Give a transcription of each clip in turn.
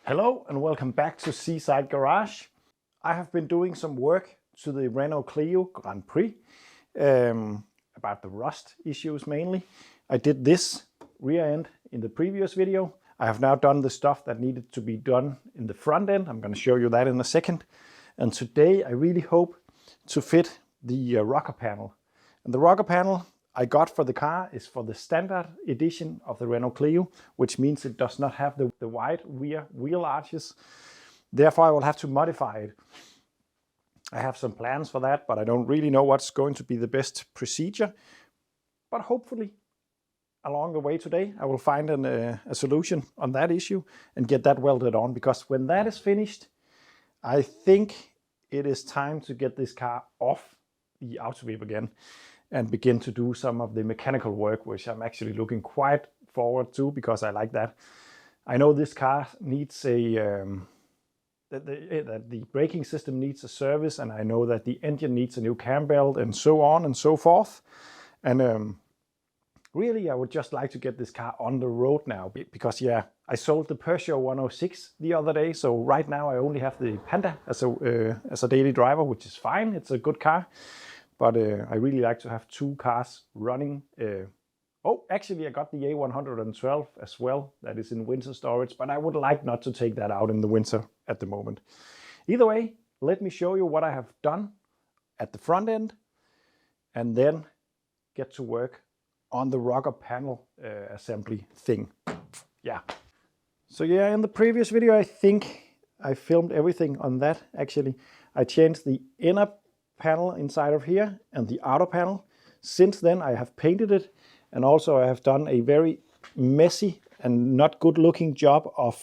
Hello and welcome back to Seaside Garage. I have been doing some work to the Renault Clio Grand Prix about the rust issues mainly. I did this rear end in the previous video. I have now done the stuff that needed to be done in the front end. I'm going to show you that in a second. And today I really hope to fit the rocker panel. And the rocker panel I got for the car is for the standard edition of the Renault Clio, which means it does not have the wide rear wheel arches. Therefore, I will have to modify it. I have some plans for that, but I don't really know what's going to be the best procedure. But hopefully, along the way today, I will find a solution on that issue and get that welded on, because when that is finished, I think it is time to get this car off the Autoweep again and begin to do some of the mechanical work, which I'm actually looking quite forward to because I like that. I know this car needs that the braking system needs a service, and I know that the engine needs a new cam belt and so on and so forth. And really, I would just like to get this car on the road now because, yeah, I sold the Peugeot 106 the other day. So right now I only have the Panda as a daily driver, which is fine. It's a good car. But I really like to have two cars running. Oh, actually I got the A112 as well. That is in winter storage, but I would like not to take that out in the winter at the moment. Either way, let me show you what I have done at the front end and then get to work on the rocker panel assembly thing. Yeah. So yeah, in the previous video, I think I filmed everything on that actually. I changed the inner panel inside of here and the outer panel. Since then I have painted it, and also I have done a very messy and not good looking job of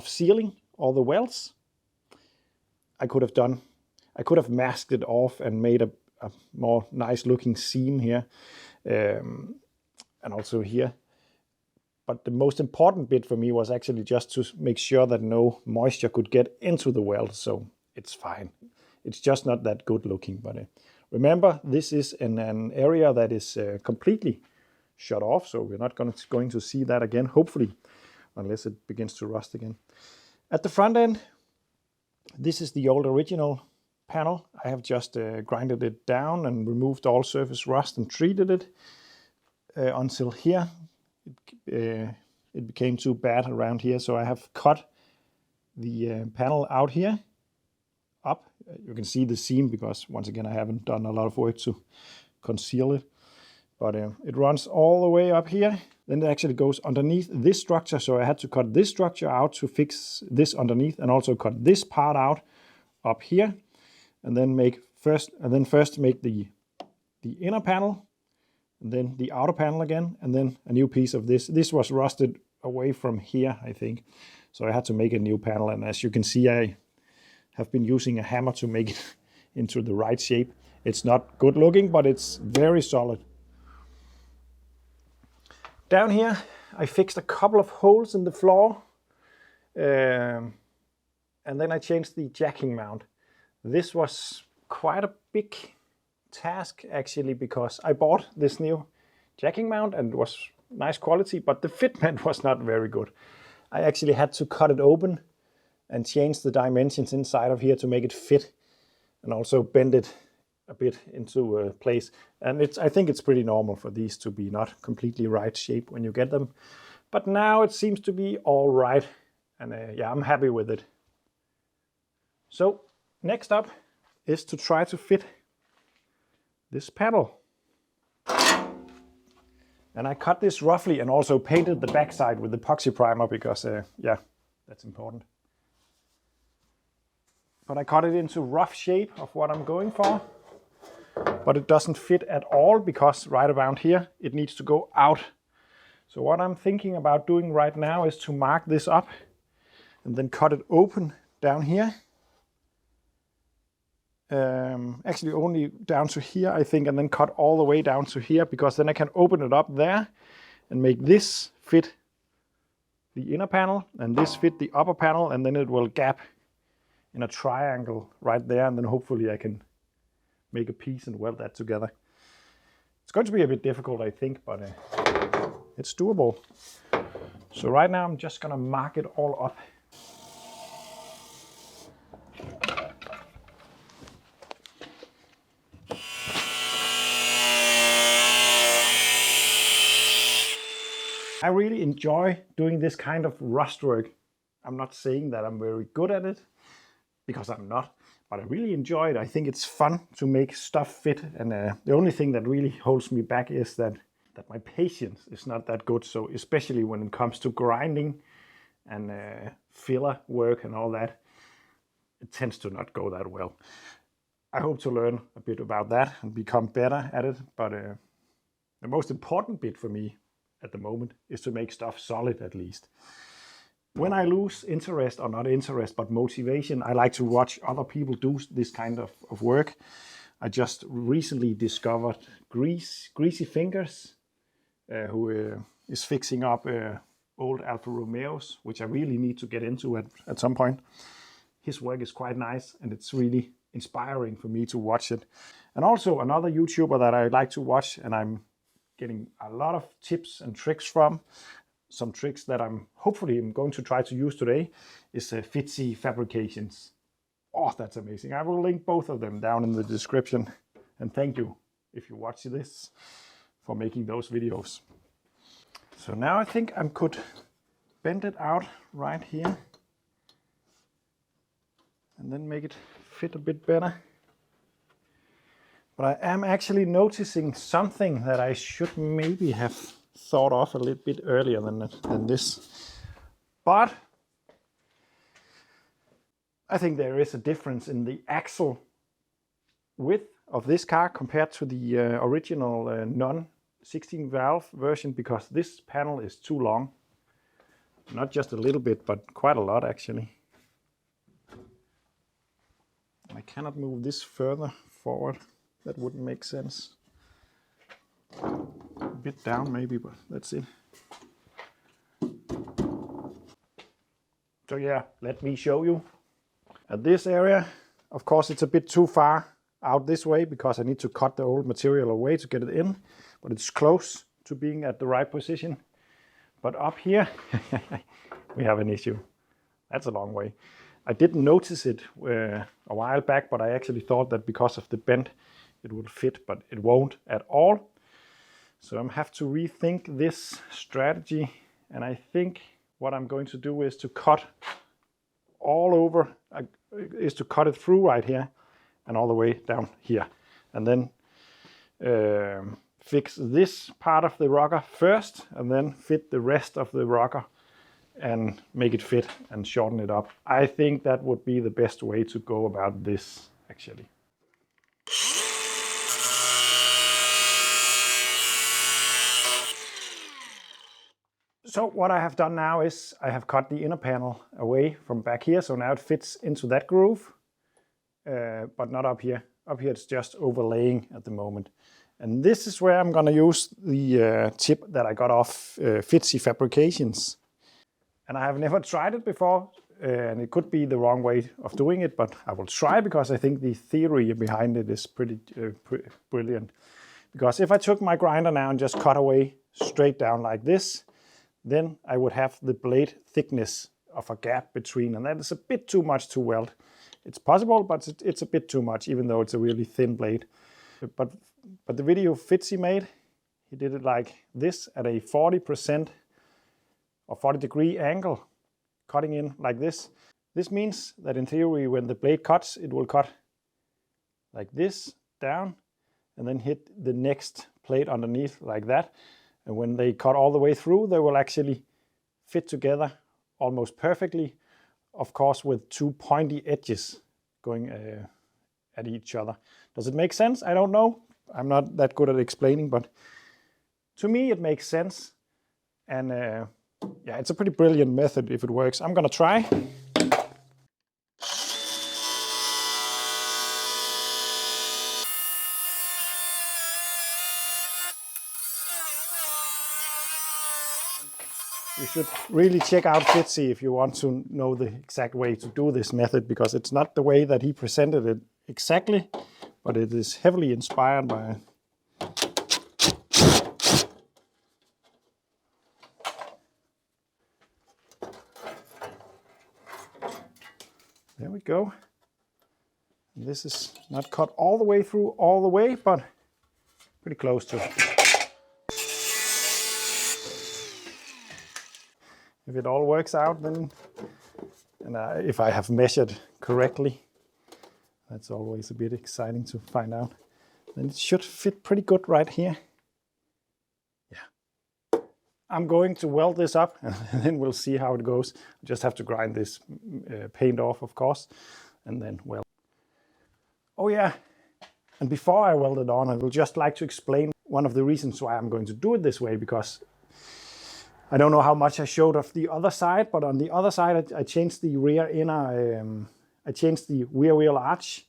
sealing all the welds. I could have masked it off and made a more nice looking seam here and also here. But the most important bit for me was actually just to make sure that no moisture could get into the weld. So it's fine. It's just not that good looking. But remember, this is in an area that is completely shut off. So we're not going to see that again, hopefully, unless it begins to rust again. At the front end, this is the old original panel. I have just grinded it down and removed all surface rust and treated it until here. It became too bad around here. So I have cut the panel out here up. You can see the seam because, once again, I haven't done a lot of work to conceal it. But it runs all the way up here. Then it actually goes underneath this structure. So I had to cut this structure out to fix this underneath, and also cut this part out up here. And then first make the inner panel, and then the outer panel again, and then a new piece of this. This was rusted away from here, I think. So I had to make a new panel. And as you can see, I have been using a hammer to make it into the right shape. It's not good looking, but it's very solid. Down here, I fixed a couple of holes in the floor. And then I changed the jacking mount. This was quite a big task actually, because I bought this new jacking mount and it was nice quality, but the fitment was not very good. I actually had to cut it open and change the dimensions inside of here to make it fit, and also bend it a bit into place. And I think it's pretty normal for these to be not completely right shape when you get them, but now it seems to be all right, and yeah, I'm happy with it. So next up is to try to fit this panel. And I cut this roughly and also painted the backside with epoxy primer because, yeah, that's important. But I cut it into rough shape of what I'm going for. But it doesn't fit at all because right around here it needs to go out. So what I'm thinking about doing right now is to mark this up and then cut it open down here. Actually only down to here, I think, and then cut all the way down to here, because then I can open it up there and make this fit the inner panel and this fit the upper panel, and then it will gap in a triangle right there, and then hopefully I can make a piece and weld that together. It's going to be a bit difficult, I think, but it's doable. So right now I'm just gonna mark it all up. I really enjoy doing this kind of rust work. I'm not saying that I'm very good at it, because I'm not, but I really enjoy it. I think it's fun to make stuff fit, and the only thing that really holds me back is that my patience is not that good. So especially when it comes to grinding and filler work and all that, it tends to not go that well. I hope to learn a bit about that and become better at it, but the most important bit for me at the moment is to make stuff solid at least. When I lose interest, or not interest, but motivation, I like to watch other people do this kind of work. I just recently discovered Greasy Fingers, who is fixing up old Alfa Romeos, which I really need to get into at some point. His work is quite nice, and it's really inspiring for me to watch it. And also another YouTuber that I like to watch, and I'm getting a lot of tips and tricks from, some tricks that I'm hopefully going to try to use today, is Fabrications. Oh, that's amazing. I will link both of them down in the description. And thank you, if you watch this, for making those videos. So now I think I could bend it out right here and then make it fit a bit better. But I am actually noticing something that I should maybe have thought of a little bit earlier than this. But I think there is a difference in the axle width of this car compared to the original non-16 valve version, because this panel is too long. Not just a little bit, but quite a lot actually. I cannot move this further forward. That wouldn't make sense. A bit down maybe, but that's it. So yeah, let me show you. At this area, of course, it's a bit too far out this way because I need to cut the old material away to get it in, but it's close to being at the right position. But up here, we have an issue. That's a long way. I didn't notice it a while back, but I actually thought that because of the bend, it would fit, but it won't at all. So I have to rethink this strategy, and I think what I'm going to do is to cut all over, is to cut it through right here and all the way down here, and then fix this part of the rocker first, and then fit the rest of the rocker and make it fit and shorten it up. I think that would be the best way to go about this actually. So what I have done now is I have cut the inner panel away from back here, so now it fits into that groove, but not up here. Up here it's just overlaying at the moment. And this is where I'm gonna use the tip that I got off Fabrications. And I have never tried it before, and it could be the wrong way of doing it, but I will try because I think the theory behind it is pretty brilliant. Because if I took my grinder now and just cut away straight down like this, then I would have the blade thickness of a gap between, and that is a bit too much to weld. It's possible, but it's a bit too much, even though it's a really thin blade. But the video Fitzy made, he did it like this at a 40% or 40-degree angle, cutting in like this. This means that in theory, when the blade cuts, it will cut like this down and then hit the next plate underneath like that. And when they cut all the way through, they will actually fit together almost perfectly, of course, with two pointy edges going at each other. Does it make sense? I don't know. I'm not that good at explaining, but to me it makes sense. And yeah, it's a pretty brilliant method if it works. I'm gonna try. You should really check out Fitzy if you want to know the exact way to do this method, because it's not the way that he presented it exactly, but it is heavily inspired by There we go. This is not cut all the way through all the way, but pretty close to. If it all works out, then, and if I have measured correctly, that's always a bit exciting to find out. Then it should fit pretty good right here. Yeah. I'm going to weld this up and then we'll see how it goes. I just have to grind this paint off, of course, and then weld. Oh yeah, and before I weld it on, I would just like to explain one of the reasons why I'm going to do it this way, because I don't know how much I showed of the other side, but on the other side I changed the rear inner, I changed the rear wheel arch.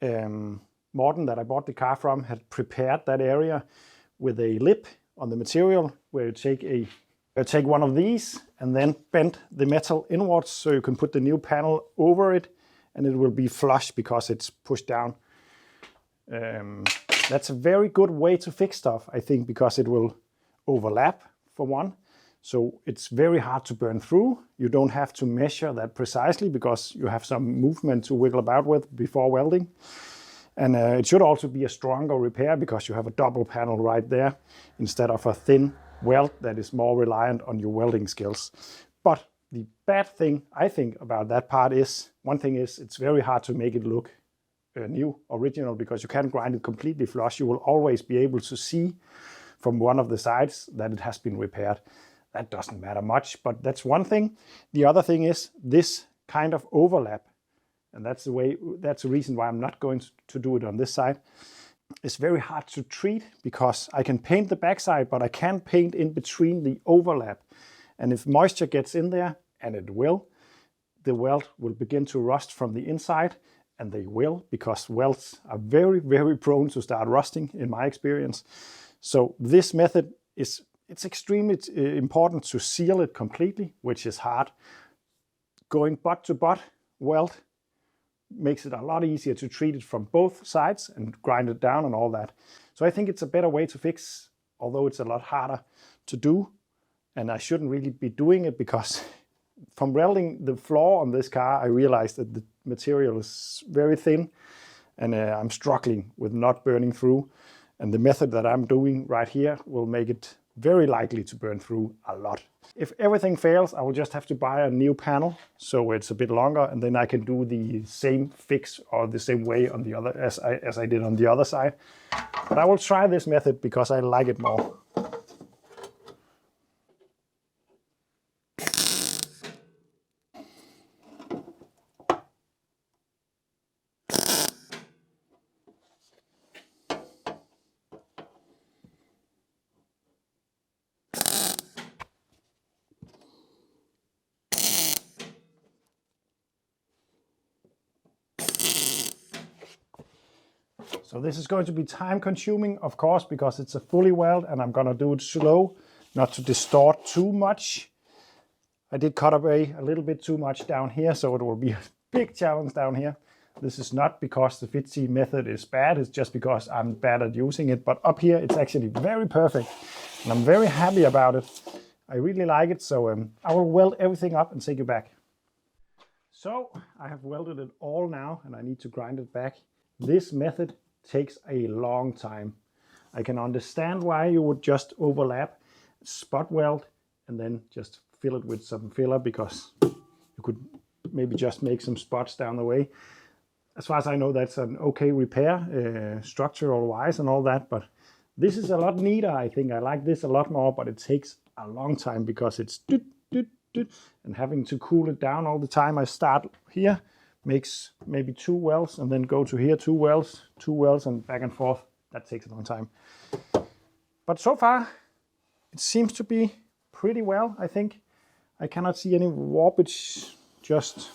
Morten, that I bought the car from, had prepared that area with a lip on the material where you take one of these and then bend the metal inwards so you can put the new panel over it and it will be flush because it's pushed down. That's a very good way to fix stuff, I think, because it will overlap for one. So it's very hard to burn through. You don't have to measure that precisely because you have some movement to wiggle about with before welding. And it should also be a stronger repair because you have a double panel right there instead of a thin weld that is more reliant on your welding skills. But the bad thing I think about that part is, one thing is it's very hard to make it look new, original, because you can't grind it completely flush. You will always be able to see from one of the sides that it has been repaired. That doesn't matter much, but that's one thing. The other thing is this kind of overlap. And that's the reason why I'm not going to do it on this side. It's very hard to treat because I can paint the backside, but I can't paint in between the overlap. And if moisture gets in there, and it will, the weld will begin to rust from the inside, and they will, because welds are very, very prone to start rusting in my experience. So this method it's extremely important to seal it completely, which is hard. Going butt to butt weld makes it a lot easier to treat it from both sides and grind it down and all that. So I think it's a better way to fix, although it's a lot harder to do. And I shouldn't really be doing it because from welding the floor on this car, I realized that the material is very thin and I'm struggling with not burning through. And the method that I'm doing right here will make it very likely to burn through a lot. If everything fails, I will just have to buy a new panel so it's a bit longer, and then I can do the same fix or the same way on the other as I did on the other side. But I will try this method because I like it more. So this is going to be time consuming, of course, because it's a fully weld and I'm going to do it slow, not to distort too much. I did cut away a little bit too much down here, so it will be a big challenge down here. This is not because the Fitzy method is bad, it's just because I'm bad at using it. But up here, it's actually very perfect and I'm very happy about it. I really like it, so I will weld everything up and take you back. So I have welded it all now and I need to grind it back. This method takes a long time. I can understand why you would just overlap, spot weld, and then just fill it with some filler because you could maybe just make some spots down the way. As far as I know, that's an okay repair, structural wise and all that, but this is a lot neater, I think. I like this a lot more, but it takes a long time because it's and having to cool it down all the time. I start here, makes maybe 2 welds and then go to here, 2 welds and back and forth. That takes a long time. But so far, it seems to be pretty well, I think. I cannot see any warpage, just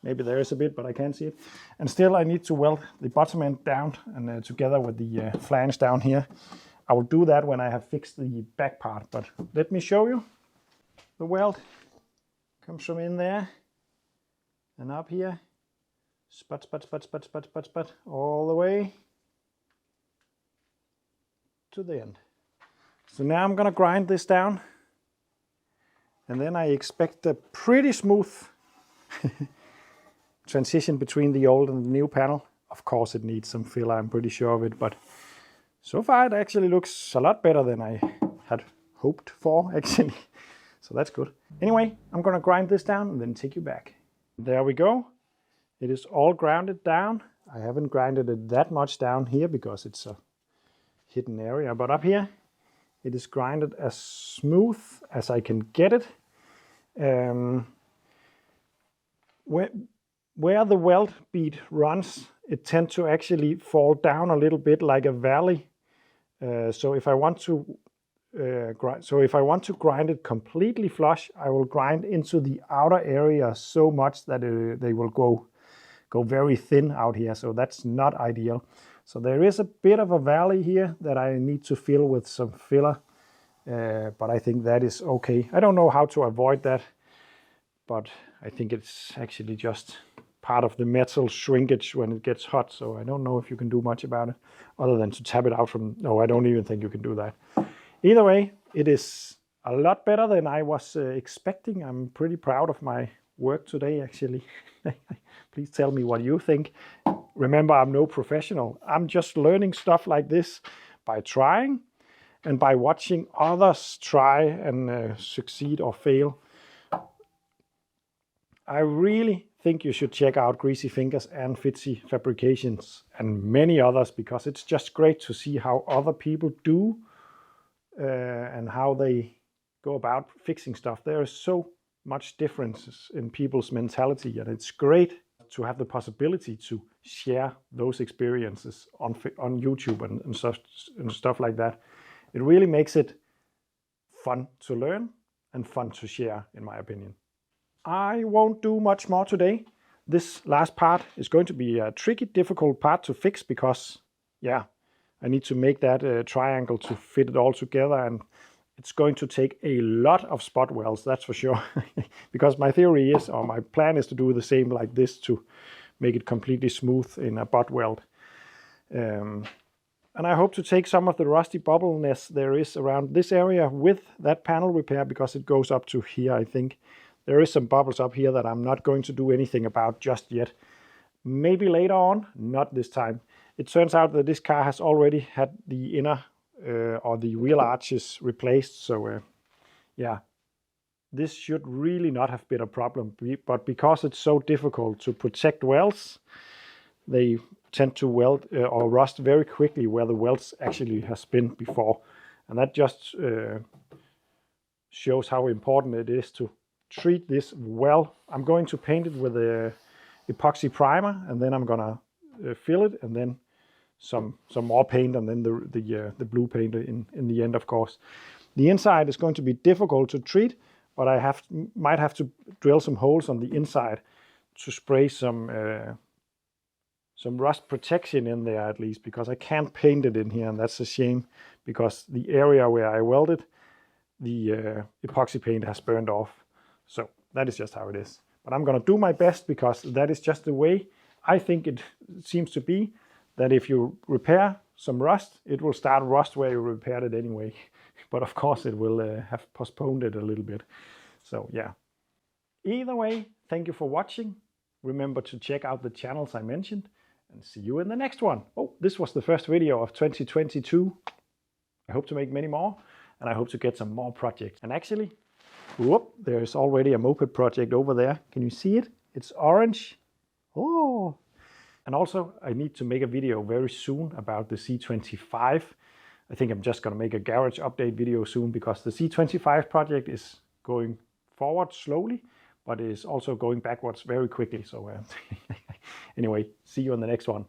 maybe there is a bit, but I can't see it. And still I need to weld the bottom end down and together with the flange down here. I will do that when I have fixed the back part, but let me show you. The weld comes from in there. And up here, spot, all the way to the end. So now I'm gonna grind this down, and then I expect a pretty smooth transition between the old and the new panel. Of course it needs some filler, I'm pretty sure of it, but so far it actually looks a lot better than I had hoped for, actually. So that's good. Anyway, I'm gonna grind this down and then take you back. There we go. It is all grounded down. I haven't grinded it that much down here because it's a hidden area, but up here it is grinded as smooth as I can get it. Where the weld bead runs, it tends to actually fall down a little bit like a valley. So if I want to grind it completely flush, I will grind into the outer area so much that they will go very thin out here. So that's not ideal. So there is a bit of a valley here that I need to fill with some filler, but I think that is okay. I don't know how to avoid that, but I think it's actually just part of the metal shrinkage when it gets hot. So I don't know if you can do much about it other than to tap it out from, no, I don't even think you can do that. Either way, it is a lot better than I was expecting. I'm pretty proud of my work today, actually. Please tell me what you think. Remember, I'm no professional. I'm just learning stuff like this by trying and by watching others try and succeed or fail. I really think you should check out Greasy Fingers and Fitzy Fabrications and many others, because it's just great to see how other people do and how they go about fixing stuff. There is so much differences in people's mentality, and it's great to have the possibility to share those experiences on YouTube and stuff like that. It really makes it fun to learn and fun to share, in my opinion. I won't do much more today. This last part is going to be a tricky, difficult part to fix because, yeah, I need to make that triangle to fit it all together, and it's going to take a lot of spot welds, that's for sure. Because my theory is, or my plan is to do the same like this to make it completely smooth in a butt weld. And I hope to take some of the rusty bubbleness there is around this area with that panel repair, because it goes up to here, I think. There is some bubbles up here that I'm not going to do anything about just yet. Maybe later on, not this time. It turns out that this car has already had the inner or the wheel arches replaced. So yeah, this should really not have been a problem. But because it's so difficult to protect welds, they tend to weld or rust very quickly where the welds actually has been before. And that just shows how important it is to treat this well. I'm going to paint it with a epoxy primer, and then I'm gonna fill it, and then some more paint, and then the blue paint in the end, of course. The inside is going to be difficult to treat, but I might have to drill some holes on the inside to spray some rust protection in there at least, because I can't paint it in here, and that's a shame, because the area where I welded, the epoxy paint has burned off. So that is just how it is. But I'm going to do my best, because that is just the way I think it seems to be, that if you repair some rust, it will start rust where you repaired it anyway. But of course it will have postponed it a little bit. So yeah. Either way, thank you for watching. Remember to check out the channels I mentioned, and see you in the next one. Oh, this was the first video of 2022. I hope to make many more, and I hope to get some more projects. And actually, whoop, there's already a moped project over there. Can you see it? It's orange. Oh! And also, I need to make a video very soon about the C25. I think I'm just going to make a garage update video soon, because the C25 project is going forward slowly, but is also going backwards very quickly. So anyway, see you on the next one.